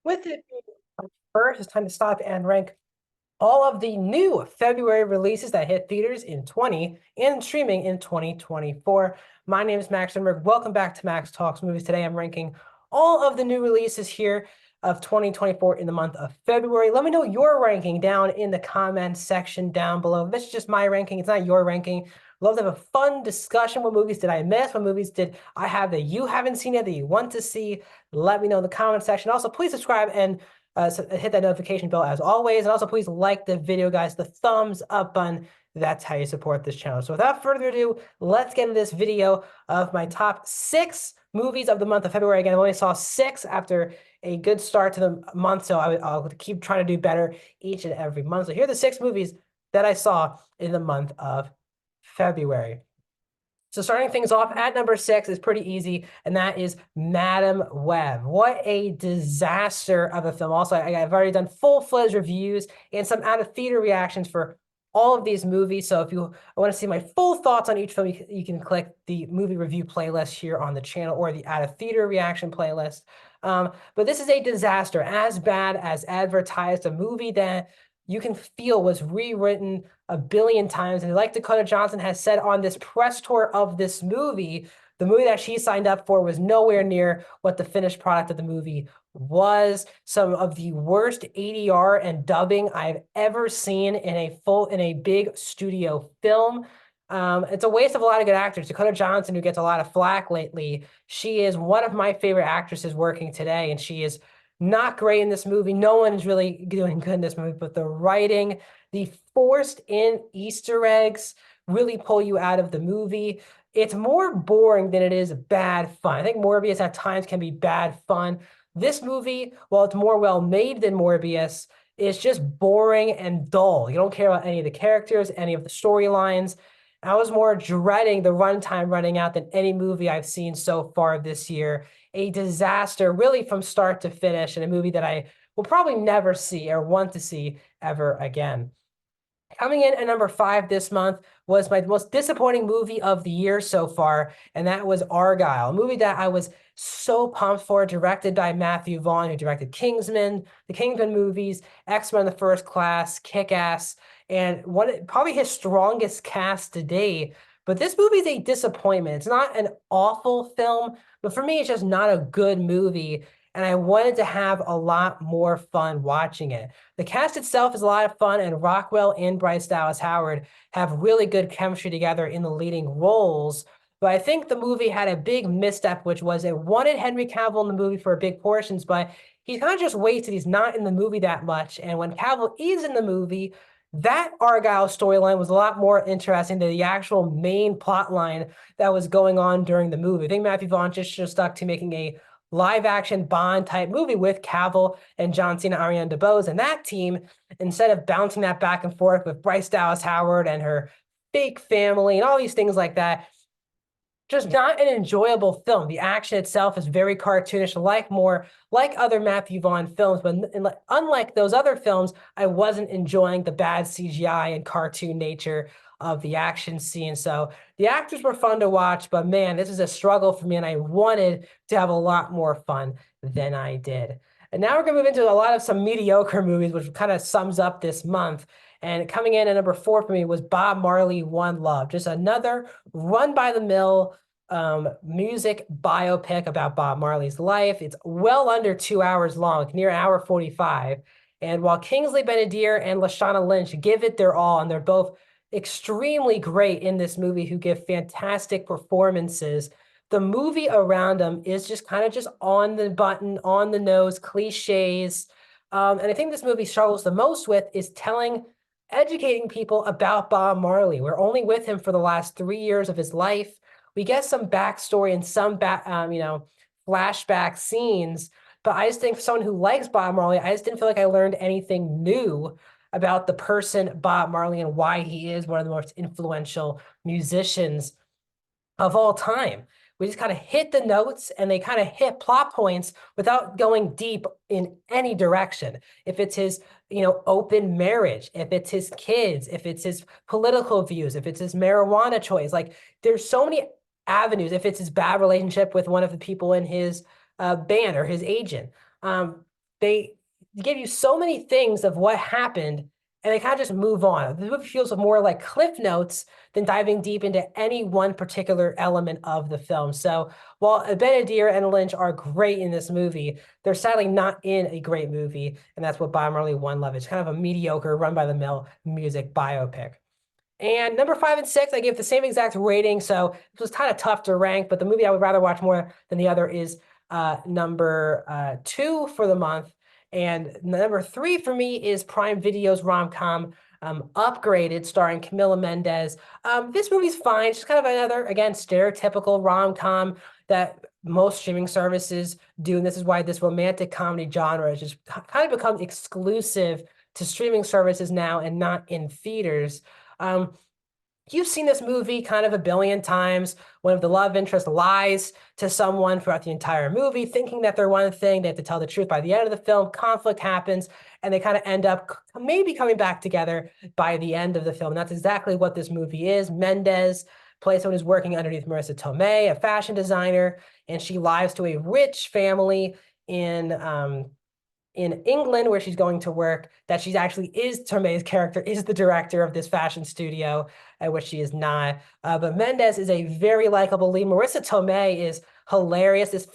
With it being first, it's time to stop and rank all of the new February releases that hit theaters in 20 and streaming in 2024. My name is Max Emmerich. Welcome back to Max Talks Movies. Today I'm ranking all of the new releases here of 2024 in the month of February. Let me know your ranking down in the comments section down below. This is just my ranking. It's not your ranking. Love to have a fun discussion. What movies did I miss? What movies did I have that you haven't seen yet that you want to see? Let me know in the comment section. Also, please subscribe and so hit that notification bell as always. And also, please like the video, guys. The thumbs up button. That's how you support this channel. So without further ado, let's get into this video of my top 6 movies of the month of February. Again, I only saw 6 after a good start to the month, so I'll keep trying to do better each and every month. So here are the 6 movies that I saw in the month of February. So starting things off at number 6 is pretty easy, and that is Madame Web. What a disaster of a film. Also, I've already done full-fledged reviews and some out-of-theater reactions for all of these movies. So if you want to see my full thoughts on each film, you can click the movie review playlist here on the channel or the out-of-theater reaction playlist. But this is a disaster, as bad as advertised, a movie that you can feel was rewritten a billion times. And like Dakota Johnson has said on this press tour of this movie, the movie that she signed up for was nowhere near what the finished product of the movie was. Some of the worst ADR and dubbing I've ever seen in a big studio film. It's a waste of a lot of good actors. Dakota Johnson, who gets a lot of flack lately, she is one of my favorite actresses working today, and she is not great in this movie. No one is really doing good in this movie, but the writing, the forced in Easter eggs really pull you out of the movie. It's more boring than it is bad fun. I think Morbius at times can be bad fun. This movie, while it's more well made than Morbius, is just boring and dull. You don't care about any of the characters, any of the storylines. I was more dreading the runtime running out than any movie I've seen so far this year. A disaster, really from start to finish, and a movie that I will probably never see or want to see ever again. Coming in at number 5 this month was my most disappointing movie of the year so far, and that was Argylle, a movie that I was so pumped for, directed by Matthew Vaughn, who directed Kingsman, the Kingsman movies, X-Men: The First Class, Kick-Ass, and probably his strongest cast to date. But this movie is a disappointment. It's not an awful film, but for me, it's just not a good movie, and I wanted to have a lot more fun watching it. The cast itself is a lot of fun, and Rockwell and Bryce Dallas Howard have really good chemistry together in the leading roles. But I think the movie had a big misstep, which was it wanted Henry Cavill in the movie for big portions, but he's kind of just wasted. He's not in the movie that much. And when Cavill is in the movie, that Argylle storyline was a lot more interesting than the actual main plot line that was going on during the movie. I think Matthew Vaughn just should have stuck to making a live-action Bond type movie with Cavill and John Cena, Ariana DeBose, and that team, instead of bouncing that back and forth with Bryce Dallas Howard and her fake family and all these things like that. Just not an enjoyable film. The action itself is very cartoonish, like other Matthew Vaughn films, but unlike those other films, I wasn't enjoying the bad CGI and cartoon nature of the action scene. So the actors were fun to watch, but man, this is a struggle for me, and I wanted to have a lot more fun than I did. And now we're gonna move into a lot of some mediocre movies, which kind of sums up this month. And coming in at number 4 for me was Bob Marley: One Love, just another run-by-the-mill music biopic about Bob Marley's life. It's well under 2 hours long, near an hour 45. And while Kingsley Ben-Adir and Lashana Lynch give it their all, and they're both extremely great in this movie, who give fantastic performances, the movie around them is just kind of just on the button, on the nose, cliches. And I think this movie struggles the most with is educating people about Bob Marley. We're only with him for the last 3 years of his life. We get some backstory and some flashback scenes, but I just think for someone who likes Bob Marley, I just didn't feel like I learned anything new about the person Bob Marley and why he is one of the most influential musicians of all time. We just kind of hit the notes, and they kind of hit plot points without going deep in any direction. If it's his, open marriage, if it's his kids, if it's his political views, if it's his marijuana choice, like there's so many avenues. If it's his bad relationship with one of the people in his band or his agent, they give you so many things of what happened, and they kind of just move on. The movie feels more like cliff notes than diving deep into any one particular element of the film. So while Benedict and Lynch are great in this movie, they're sadly not in a great movie, and that's what Bob Marley One Love. It's kind of a mediocre, run-by-the-mill music biopic. And number 5 and 6, I gave the same exact rating, so it was kind of tough to rank, but the movie I would rather watch more than the other is number 2 for the month. And number 3 for me is Prime Video's rom-com Upgraded, starring Camila Mendes. This movie's fine. It's just kind of another, again, stereotypical rom-com that most streaming services do, and this is why this romantic comedy genre has just kind of become exclusive to streaming services now and not in theaters. Um, You've seen this movie kind of a billion times. One of the love interest lies to someone throughout the entire movie, thinking that they're one thing. They have to tell the truth by the end of the film. Conflict happens, and they kind of end up maybe coming back together by the end of the film. And that's exactly what this movie is. Mendes plays someone who's working underneath Marissa Tomei, a fashion designer, and she lies to a rich family in England, where she's going to work, that she's actually Tomei's character is the director of this fashion studio, which she is not. But Mendes is a very likable lead. Marissa Tomei is hilarious. This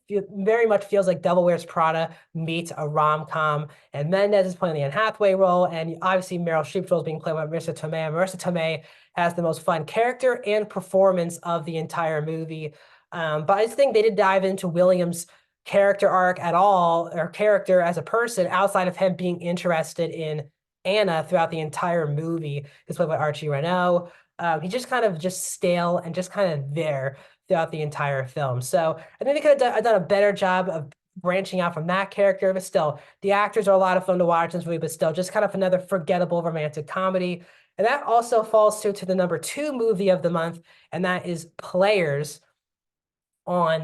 very much feels like Devil Wears Prada meets a rom-com. And Mendes is playing the Anne Hathaway role, and obviously Meryl Streep's role is being played by Marissa Tomei. And Marissa Tomei has the most fun character and performance of the entire movie. But I just think they did dive into Williams' character arc at all, or character as a person, outside of him being interested in Anna throughout the entire movie. He's played by Archie Reno. He just kind of just stale and just kind of there throughout the entire film. So I think they could have done a better job of branching out from that character, but still, the actors are a lot of fun to watch in this movie, but still, just kind of another forgettable romantic comedy. And that also falls to the number 2 movie of the month, and that is Players on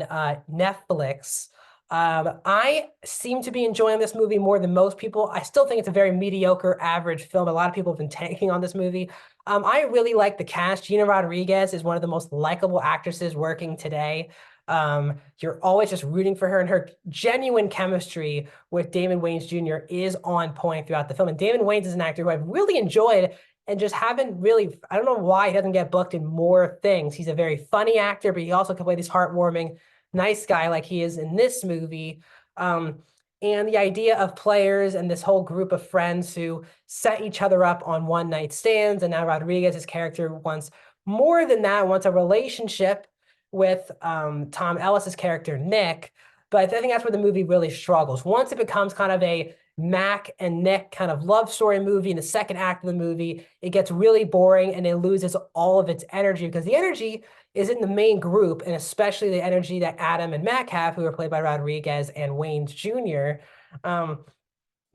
Netflix. I seem to be enjoying this movie more than most people. I still think it's a very mediocre, average film. A lot of people have been tanking on this movie. I really like the cast. Gina Rodriguez is one of the most likable actresses working today. You're always just rooting for her, and her genuine chemistry with Damon Wayans Jr. is on point throughout the film. And Damon Wayans is an actor who I've really enjoyed and just haven't really, I don't know why he doesn't get booked in more things. He's a very funny actor, but he also can play these heartwarming, nice guy like he is in this movie. And the idea of players and this whole group of friends who set each other up on one-night stands, and now Rodriguez's character wants more than that, wants a relationship with Tom Ellis's character, Nick. But I think that's where the movie really struggles. Once it becomes kind of a Mac and Nick kind of love story movie in the second act of the movie, it gets really boring and it loses all of its energy, because the energy is in the main group, and especially the energy that Adam and Mac have, who are played by Rodriguez and Wayans Jr.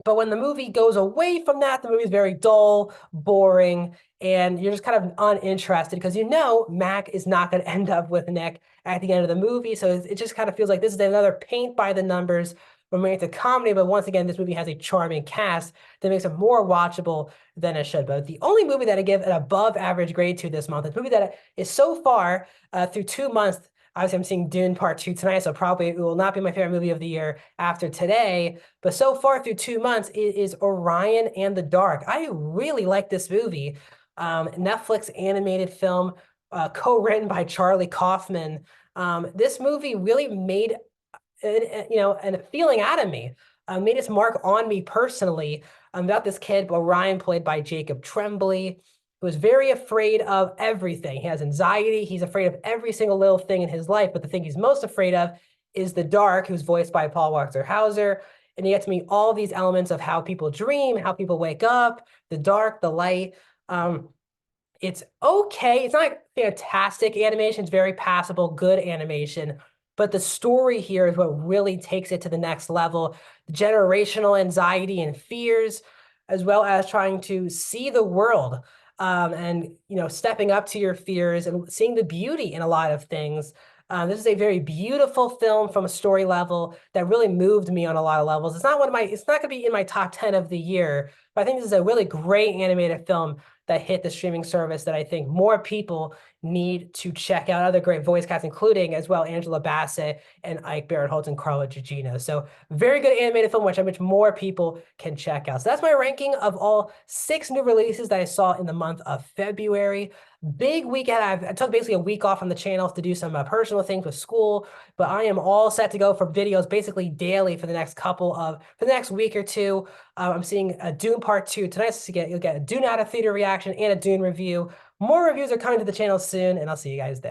But when the movie goes away from that, the movie is very dull, boring, and you're just kind of uninterested because you know Mac is not going to end up with Nick at the end of the movie. So it just kind of feels like this is another paint by the numbers romantic comedy. But once again, this movie has a charming cast that makes it more watchable than it should. But the only movie that I give an above average grade to this month, a movie that is so far through 2 months. Obviously, I'm seeing Dune Part 2 tonight, so probably it will not be my favorite movie of the year after today. But so far through 2 months, it is Orion and the Dark. I really like this movie. Netflix animated film, co-written by Charlie Kaufman. This movie really made a feeling out of me, made its mark on me personally, about this kid, Orion, played by Jacob Tremblay, who is very afraid of everything. He has anxiety. He's afraid of every single little thing in his life. But the thing he's most afraid of is the dark, who's voiced by Paul Walter Hauser. And you get to meet all these elements of how people dream, how people wake up, the dark, the light. It's okay. It's not fantastic animation. It's very passable, good animation. But the story here is what really takes it to the next level. Generational anxiety and fears, as well as trying to see the world, and stepping up to your fears and seeing the beauty in a lot of things. This is a very beautiful film from a story level that really moved me on a lot of levels. It's not going to be in my top 10 of the year, but I think this is a really great animated film that hit the streaming service that I think more people need to check out. Other great voice casts, including as well Angela Bassett and Ike Barinholtz and Carla Gugino. So very good animated film, which more people can check out. So that's my ranking of all 6 new releases that I saw in the month of February. Big weekend. I took basically a week off on the channel to do some personal things with school, but I am all set to go for videos basically daily for the next week or two. I'm seeing a Dune Part 2 tonight. So you'll get a Dune out of theater reaction and a Dune review. More reviews are coming to the channel soon, and I'll see you guys there.